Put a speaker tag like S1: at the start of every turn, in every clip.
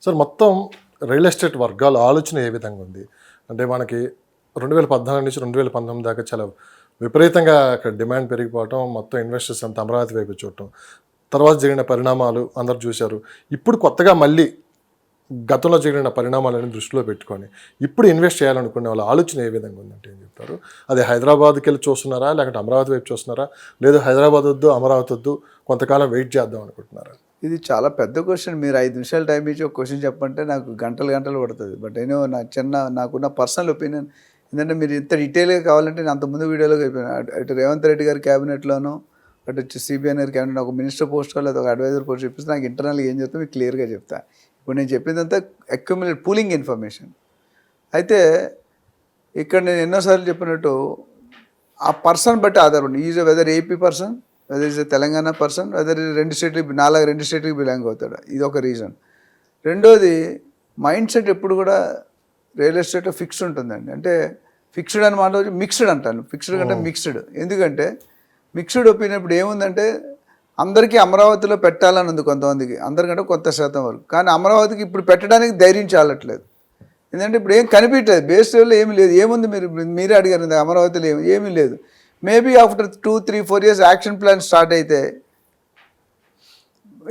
S1: Sir మొత్తం real estate వర్గాల ఆలోచన ఏ విధంగా ఉంది అంటే మనకి 2014 నుంచి 2019 దాకా చాలా విపరీతంగా అక్కడ డిమాండ్ పెరిగిపోవటం, మొత్తం ఇన్వెస్టర్స్ అంతా అమరావతి వైపు చూడటం, తర్వాత జరిగిన పరిణామాలు అందరూ చూశారు. ఇప్పుడు కొత్తగా మళ్ళీ గతంలో జరిగిన పరిణామాలను దృష్టిలో పెట్టుకొని ఇప్పుడు ఇన్వెస్ట్ చేయాలనుకునే వాళ్ళ ఆలోచన ఏ విధంగా ఉందంటే ఏం చెప్తారు? అది హైదరాబాద్కి వెళ్ళి చూస్తున్నారా, లేకపోతే అమరావతి వైపు చూస్తున్నారా, లేదు హైదరాబాద్ వద్దు అమరావతి వద్దు కొంతకాలం వెయిట్ చేద్దాం అనుకుంటున్నారా?
S2: ఇది చాలా పెద్ద క్వశ్చన్. మీరు 5 నిమిషాలు టైం ఇచ్చి ఒక క్వశ్చన్ చెప్పంటే నాకు గంటలు గంటలు పడుతుంది. బట్ నేను నాకున్న పర్సనల్ ఒపీనియన్ ఏంటంటే, మీరు ఇంత డీటెయిల్గా కావాలంటే నేను అంతకుముందు వీడియోలో అయిపోయాను. అటు రేవంత్ రెడ్డి గారి క్యాబినెట్లోనూ, అటు వచ్చి సిబిఎన్ గారి క్యాబినెట్, ఒక మినిస్టర్ పోస్టో లేదా ఒక అడ్వైజర్ పోస్ట్ చెప్పిస్తే నాకు ఇంటర్నల్గా ఏం చెప్తే మీకు క్లియర్గా చెప్తాను. ఇప్పుడు నేను చెప్పిందంతా అక్యుములేట్ పూలింగ్ ఇన్ఫర్మేషన్. అయితే ఇక్కడ నేను ఎన్నోసార్లు చెప్పినట్టు ఆ పర్సన్ బట్టి ఆధారపడి is whether AP person, whether is Telangana person, whether రెండు స్టేట్కి బిలాంగ్ అవుతాడు. ఇది ఒక రీజన్. రెండోది మైండ్ సెట్ ఎప్పుడు కూడా రియల్ ఎస్టేట్ ఫిక్స్డ్ ఉంటుందండి. అంటే ఫిక్స్డ్ అని మాట మిక్స్డ్ అంటాను. ఫిక్స్డ్ కంటే మిక్స్డ్. ఎందుకంటే మిక్స్డ్ ఒపీనియన్ ఇప్పుడు ఏముందంటే, అందరికీ అమరావతిలో పెట్టాలని ఉంది కొంతమందికి, అందరికంటే కొంత శాతం వరకు. కానీ అమరావతికి ఇప్పుడు పెట్టడానికి ధైర్యం చాలట్లేదు. ఎందుకంటే ఇప్పుడు ఏం కనిపించలేదు, బేస్ లెవెల్లో ఏమీ లేదు. ఏముంది మీరే అడిగారు, అమరావతిలో ఏమీ లేదు. Maybe after 2-3-4 years action plan start అయితే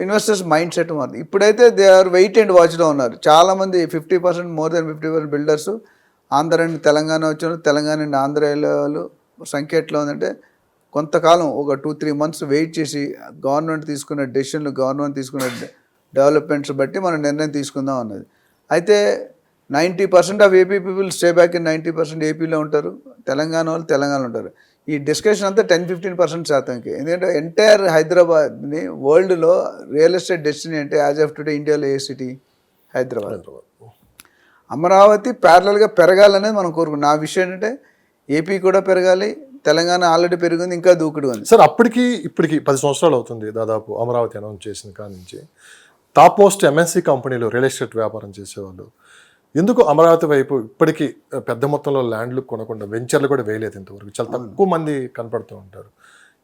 S2: ఇన్వెస్టర్స్ మైండ్ సెట్ మారుతుంది. ఇప్పుడైతే దే ఆర్ వెయిట్ అండ్ వాచ్లో ఉన్నారు. చాలామంది 50%, మోర్ దెన్ 50% బిల్డర్స్ ఆంధ్ర నుండి తెలంగాణ వచ్చారు, తెలంగాణ నుండి ఆంధ్ర వాళ్ళు సంఖ్య ఎట్లా ఉందంటే, కొంతకాలం ఒక 2-3 months వెయిట్ చేసి గవర్నమెంట్ తీసుకున్న డెసిషన్లు, గవర్నమెంట్ తీసుకున్న డెవలప్మెంట్స్ బట్టి మనం నిర్ణయం తీసుకుందాం అన్నది. అయితే 90% of AP people stay back in 90% ఏపీలో ఉంటారు, తెలంగాణ వాళ్ళు తెలంగాణలో ఉంటారు. ఈ డిస్కషన్ అంతా 10-15% శాతంకి. ఎందుకంటే ఎంటైర్ హైదరాబాద్ని వరల్డ్లో రియల్ ఎస్టేట్ డెస్టినీ అంటే యాజ్ ఆఫ్ టుడే ఇండియాలో ఏ సిటీ? హైదరాబాద్. అమరావతి ప్యారలల్గా పెరగాలనేది మనం కోరుకుంటున్నాం. నా విషయం ఏంటంటే ఏపీ కూడా పెరగాలి, తెలంగాణ ఆల్రెడీ పెరిగింది, ఇంకా దూకుడు ఉంది.
S1: సార్ ఇప్పటికి 10 సంవత్సరాలు అవుతుంది దాదాపు అమరావతి అనౌన్స్ చేసిన కాడి నుంచి. టాప్ మోస్ట్ ఎంఎన్సీ కంపెనీలు రియల్ ఎస్టేట్ వ్యాపారం చేసేవాళ్ళు ఎందుకు అమరావతి వైపు ఇప్పటికీ పెద్ద మొత్తంలో ల్యాండ్లు కొనకుండా వెంచర్లు కూడా వేయలేదు ఇంతవరకు? చాలా తక్కువ మంది కనపడుతూ ఉంటారు.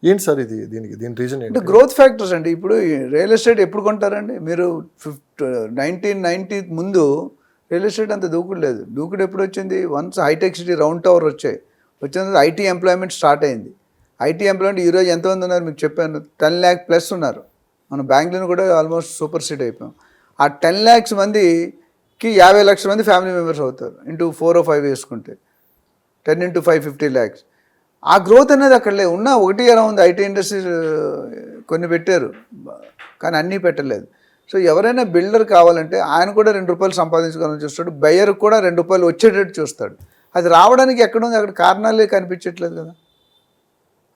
S1: ఏంటి సార్ దీని రీజన్ ఏంటి?
S2: గ్రోత్ ఫ్యాక్టర్స్ అండి. ఇప్పుడు రియల్ ఎస్టేట్ ఎప్పుడు కొంటారండి మీరు? 1990 ముందు రియల్ ఎస్టేట్ అంత దూకుడు లేదు. దూకుడు ఎప్పుడు వచ్చింది? వన్స్ హైటెక్ సిటీ రౌండ్ టవర్ వచ్చిన తర్వాత ఐటీ ఎంప్లాయ్మెంట్ స్టార్ట్ అయింది. ఐటీ ఎంప్లాయ్మెంట్ ఈరోజు ఎంతమంది ఉన్నారు మీకు చెప్పాను, 10 lakh plus ఉన్నారు. మనం బెంగళూరు కూడా ఆల్మోస్ట్ సూపర్ సిటీ అయిపోయాం. ఆ 10 lakhs మందికి 50 లక్షల మంది ఫ్యామిలీ మెంబర్స్ అవుతారు. ఇంటూ 4 or 5 వేసుకుంటే 10 into 5 50 lakhs. ఆ గ్రోత్ అనేది అక్కడ లేదు. ఉన్న ఒకటి ఎలా ఉంది, ఐటీ ఇండస్ట్రీస్ కొన్ని పెట్టారు కానీ అన్నీ పెట్టలేదు. సో ఎవరైనా బిల్డర్ కావాలంటే ఆయన కూడా ₹2 సంపాదించుకోవాలని చూస్తాడు, బయ్యర్కి కూడా ₹2 వచ్చేటట్టు చూస్తాడు. అది రావడానికి ఎక్కడుంది? అక్కడ కారణాలే కనిపించట్లేదు కదా,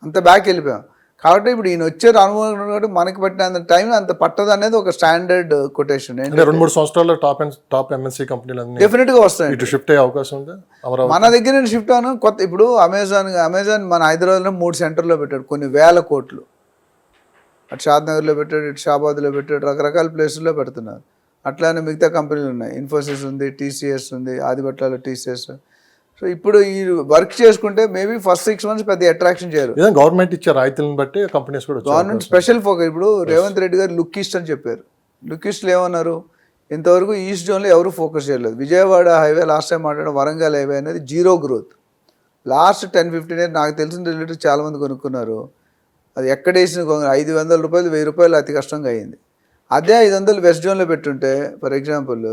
S2: అంత బ్యాక్ వెళ్ళిపోయాం. కాబట్టి ఇప్పుడు ఈయన వచ్చే అనుభవం మనకి పట్టినంత టైం అంత పట్టదు అనేది ఒక స్టాండర్డ్ కొటేషన్.
S1: 2-3 సంవత్సరాల్లో టాప్ ఎంఎన్సీ కంపెనీలు
S2: డెఫినెట్గా వస్తాయి.
S1: షిఫ్ట్ అయ్యే అవకాశం ఉంది
S2: మన దగ్గర నేను షిఫ్ట్ అవ్వను. కొత్త ఇప్పుడు అమెజాన్ మన హైదరాబాద్లో 3 సెంటర్లో పెట్టాడు, కొన్ని వేల కోట్లు. అటు షాద్నగర్లో పెట్టాడు, ఇటు షాబాద్లో పెట్టాడు, రకరకాల ప్లేసుల్లో పెడుతున్నారు. అట్లానే మిగతా కంపెనీలు ఉన్నాయి, ఇన్ఫోసిస్ ఉంది, టీసీఎస్ ఉంది, ఆదిపట్లలో టీసీఎస్. సో ఇప్పుడు ఈ వర్క్ చేసుకుంటే మేబీ ఫస్ట్ 6 months పెద్ద అట్రాక్షన్ చేయరు.
S1: గవర్నమెంట్ ఇచ్చే రాయితీలను బట్టి కంపెనీస్ కూడా
S2: గవర్నమెంట్ స్పెషల్ ఫోకస్. ఇప్పుడు రేవంత్ రెడ్డి గారు లుక్ ఈస్ట్ అని చెప్పారు. లుక్ ఈస్ట్లో ఏమన్నారు? ఇంతవరకు ఈస్ట్ జోన్లో ఎవరు ఫోకస్ చేయలేదు. విజయవాడ హైవే లాస్ట్ టైం మాట్లాడిన, వరంగల్ హైవే అనేది 0 growth. లాస్ట్ 10-15 years నాకు తెలిసిన రిలేటివ్ చాలామంది కొనుక్కున్నారు. అది ఎక్కడేసిన ₹500, ₹1000 అతి కష్టంగా అయింది. అదే 500 వెస్ట్ జోన్లో పెట్టుంటే ఫర్ ఎగ్జాంపుల్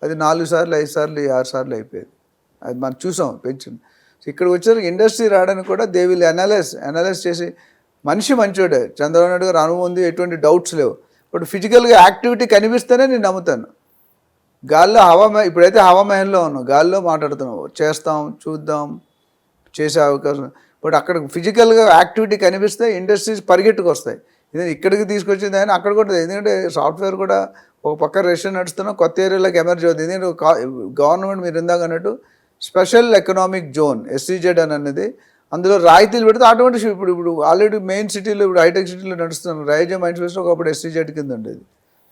S2: అది 4 సార్లు 5 సార్లు 6 సార్లు అయిపోయేది. అది మనం చూసాం పెంచింది. ఇక్కడికి వచ్చారు ఇండస్ట్రీ రావడానికి కూడా దే విల్ అనలైజ్ చేసి, మనిషి మంచోడే, చంద్రబాబు నాయుడు గారు అనుభవం ఉంది, ఎటువంటి డౌట్స్ లేవు. బట్ ఫిజికల్గా యాక్టివిటీ కనిపిస్తేనే నేను నమ్ముతాను. గాల్లో ఇప్పుడైతే హవామహల్లో ఉన్నాం, గాల్లో మాట్లాడుతున్నాం, చేస్తాం, చూద్దాం, చేసే అవకాశం. బట్ అక్కడ ఫిజికల్గా యాక్టివిటీ కనిపిస్తే ఇండస్ట్రీస్ పరిగెట్టుకు వస్తాయి. ఇది ఇక్కడికి తీసుకొచ్చింది ఆయన అక్కడ కూడా. ఎందుకంటే సాఫ్ట్వేర్ కూడా ఒక పక్క రేషన్ నడుస్తున్నాం, కొత్త ఏరియాలోకి ఎమర్జీ అవుతుంది. ఎందుకంటే గవర్నమెంట్ మీరు ఇందాక అన్నట్టు స్పెషల్ ఎకనామిక్ జోన్ SEZ అనేది, అందులో రాయితీలు పెడితే ఆటోమేటిక్ ఇప్పుడు ఆల్రెడీ మెయిన్ సిటీలో, ఇప్పుడు హైటెక్ సిటీలో నడుస్తున్నాం. రైజో మైండ్ స్పేస్లో ఒకప్పుడు SEZ కింద ఉండేది,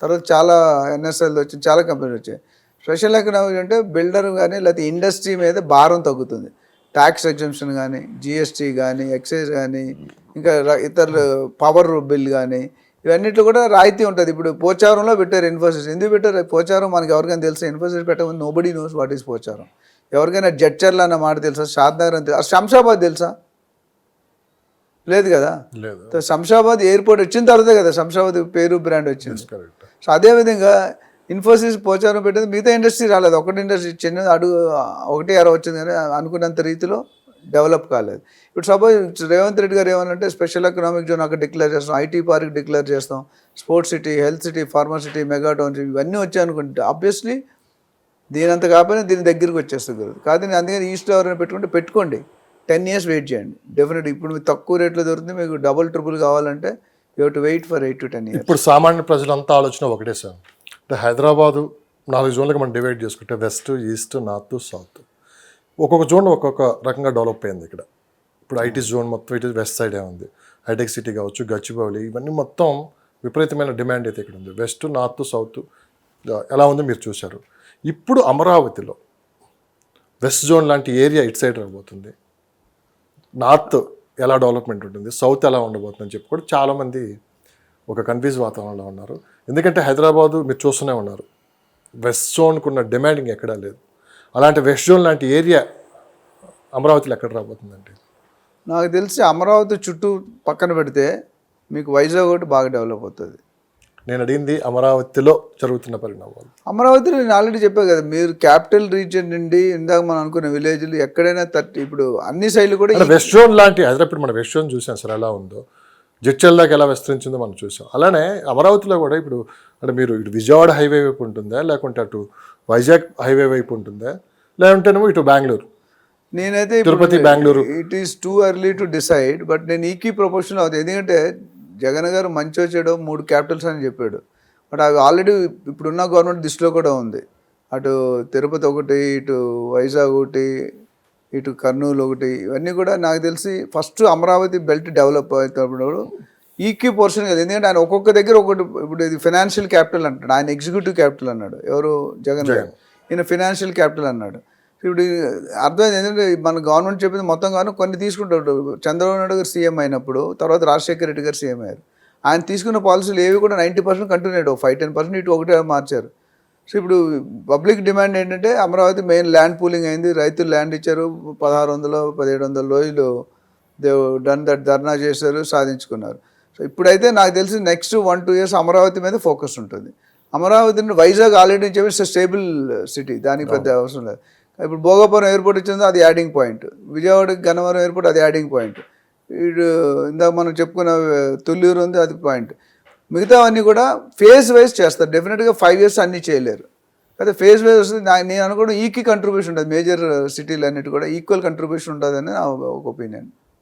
S2: తర్వాత చాలా NSL వచ్చింది, చాలా కంపెనీలు వచ్చాయి. స్పెషల్ ఎకనామిక్ అంటే బిల్డర్ కానీ లేకపోతే ఇండస్ట్రీ మీద భారం తగ్గుతుంది. ట్యాక్స్ ఎగ్జంప్షన్ కానీ, GST కానీ, ఎక్సైజ్ కానీ, ఇంకా ఇతరులు పవర్ బిల్ కానీ, ఇవన్నిట్లో కూడా రాయితీ ఉంటుంది. ఇప్పుడు పోచారంలో పెట్టారు ఇన్ఫోసిస్. ఎందుకు పెట్టారు పోచారం? మనకి ఎవరికైనా తెలుసా? ఇన్ఫోసిస్ పెట్టమని nobody knows what is Pocharam. ఎవరికైనా జడ్చర్ల అన్న మాట తెలుసా? షాద్నగర్ అని తెలుసా? శంషాబాద్ తెలుసా? లేదు కదా.
S1: లేదు.
S2: శంషాబాద్ ఎయిర్పోర్ట్ వచ్చిన తర్వాతే కదా శంషాబాద్ పేరు బ్రాండ్ వచ్చింది.
S1: కరెక్ట్.
S2: సో అదేవిధంగా ఇన్ఫోసిస్ పోచారం పెట్టింది, మిగతా ఇండస్ట్రీ రాలేదు. ఒకటి ఇండస్ట్రీ చిన్న అడుగు 1.6 వచ్చింది కానీ అనుకున్నంత రీతిలో డెవలప్ కాలేదు. ఇప్పుడు సపోజ్ రేవంత్ రెడ్డి గారు ఏమనంటే స్పెషల్ ఎకనామిక్ జోన్ అక్కడ డిక్లేర్ చేస్తాం, ఐటీ పార్క్ డిక్లేర్ చేస్తాం, sports city, health city, ఫార్మసిటీ, mega township ఇవన్నీ వచ్చాయి అనుకుంటే ఆబ్వియస్లీ దీనంత కాకపోయినా దీని దగ్గరికి వచ్చేస్తుంది కాదు. అందుకని ఈస్ట్ ఎవరైనా పెట్టుకోండి 10 years వెయిట్ చేయండి. డెఫినెట్ ఇప్పుడు మీకు తక్కువ రేట్లో దొరుకుతుంది. మీకు డబుల్ ట్రిపుల్ కావాలంటే you have to wait for 8 to 10 years.
S1: ఇప్పుడు సామాన్య ప్రజలంతా ఆలోచన ఒకటే సార్, అంటే హైదరాబాదు 4 జోన్లకు మనం డివైడ్ చేసుకుంటే వెస్ట్, ఈస్ట్, నార్త్, సౌత్, ఒక్కొక్క జోన్ ఒక్కొక్క రకంగా డెవలప్ అయింది. ఇక్కడ ఇప్పుడు ఐటీ జోన్ మొత్తం ఇటు వెస్ట్ సైడే ఉంది. హైటెక్ సిటీ కావచ్చు, గచ్చిబౌలి, ఇవన్నీ మొత్తం విపరీతమైన డిమాండ్ అయితే ఇక్కడ ఉంది. వెస్ట్, నార్త్, సౌత్ ఎలా ఉందో మీరు చూశారు. ఇప్పుడు అమరావతిలో వెస్ట్ జోన్ లాంటి ఏరియా ఇటు సైడ్ రాబోతుంది. నార్త్ ఎలా డెవలప్మెంట్ ఉంటుంది, సౌత్ ఎలా ఉండబోతుందని చెప్పి కూడా చాలామంది ఒక కన్ఫ్యూజ్ వాతావరణంలో ఉన్నారు. ఎందుకంటే హైదరాబాదు మీరు చూస్తూనే ఉన్నారు, వెస్ట్ జోన్కు ఉన్న డిమాండింగ్ ఎక్కడా లేదు. అలాంటి వెస్ట్ జోన్ లాంటి ఏరియా అమరావతిలో ఎక్కడ రాబోతుందండి?
S2: నాకు తెలిసి అమరావతి చుట్టూ పక్కన పెడితే మీకు వైజాగ్ ఒకటి బాగా డెవలప్ అవుతుంది.
S1: నేను అడిగింది అమరావతిలో జరుగుతున్న పరిణామాలు.
S2: అమరావతిలో నేను ఆల్రెడీ చెప్పాను కదా, మీరు క్యాపిటల్ రీజియన్ నుండి ఇందాక మనం అనుకున్న విలేజ్లు ఎక్కడైనా 30 ఇప్పుడు అన్ని సైడ్లు కూడా
S1: వెస్ట్ జోన్ లాంటి హైదరాబాద్ మన వెస్ట్ జోన్ చూసాం సార్ ఎలా ఉందో, జడ్చల్ దాకా ఎలా విస్తరించిందో మనం చూసాం. అలానే అమరావతిలో కూడా ఇప్పుడు అంటే మీరు ఇటు విజయవాడ హైవే వైపు ఉంటుందా, లేకుంటే అటు వైజాగ్ హైవే వైపు ఉంటుందా, లేకుంటేనేమో ఇటు బెంగళూరు,
S2: నేనైతే
S1: Tirupati, Bengaluru.
S2: It is too early to decide, but నేను ఈక్వీ ప్రపోర్షన్ అవుతుంది. ఎందుకంటే జగన్ గారు మంచి వచ్చాడో 3 క్యాపిటల్స్ అని చెప్పాడు. బట్ అవి ఆల్రెడీ ఇప్పుడున్న గవర్నమెంట్ దృష్టిలో కూడా ఉంది. అటు తిరుపతి ఒకటి, ఇటు వైజాగ్ ఒకటి, ఇటు కర్నూలు ఒకటి, ఇవన్నీ కూడా నాకు తెలిసి ఫస్ట్ అమరావతి బెల్ట్ డెవలప్ అవుతున్నప్పుడు ఈక్వీ పోర్షన్ కదా. ఎందుకంటే ఆయన ఒక్కొక్క దగ్గర ఒకటి, ఇప్పుడు ఇది ఫైనాన్షియల్ క్యాపిటల్ అంటాడు, ఆయన ఎగ్జిక్యూటివ్ క్యాపిటల్ అన్నాడు ఎవరు, జగన్ గారు. ఈయన ఫైనాన్షియల్ క్యాపిటల్ అన్నాడు. ఇప్పుడు అర్థమైంది ఏంటంటే మన గవర్నమెంట్ చెప్పింది మొత్తం కానీ కొన్ని తీసుకుంటాడు. చంద్రబాబు నాయుడు గారు సీఎం అయినప్పుడు, తర్వాత రాజశేఖర రెడ్డి గారు సీఎం అయ్యారు. ఆయన తీసుకున్న పాలసీలు ఏవి కూడా 90% కంటిన్యూ అయ్యాడు. 5-10% ఇటు ఒకటే మార్చారు. సో ఇప్పుడు పబ్లిక్ డిమాండ్ ఏంటంటే అమరావతి మెయిన్ ల్యాండ్ పూలింగ్ అయింది, రైతులు ల్యాండ్ ఇచ్చారు, 1600-1700 రోజులు డన్ దట్ ధర్నా చేశారు, సాధించుకున్నారు. సో ఇప్పుడైతే నాకు తెలిసి నెక్స్ట్ 1-2 years అమరావతి మీద ఫోకస్ ఉంటుంది. అమరావతి వైజాగ్ ఆల్రెడీ చెప్పి స్టేబుల్ సిటీ, దానికి పెద్ద అవసరం లేదు. ఇప్పుడు భోగాపురం ఎయిర్పోర్ట్ ఇచ్చిందో అది యాడింగ్ పాయింట్, విజయవాడకి గన్నవరం ఎయిర్పోర్ట్ అది యాడింగ్ పాయింట్, ఇటు ఇందాక మనం చెప్పుకున్న తొల్లూరు ఉంది అది పాయింట్. మిగతా అన్నీ కూడా ఫేజ్ వైజ్ చేస్తారు. డెఫినెట్గా 5 years అన్నీ చేయలేరు అయితే ఫేజ్ వైజ్ వస్తుంది. నేను అనుకోవడం ఈక్వల్ కంట్రిబ్యూషన్ ఉంటుంది. మేజర్ సిటీలు అన్నిటి కూడా ఈక్వల్ కంట్రిబ్యూషన్ ఉంటుందని నా ఒక ఒపీనియన్.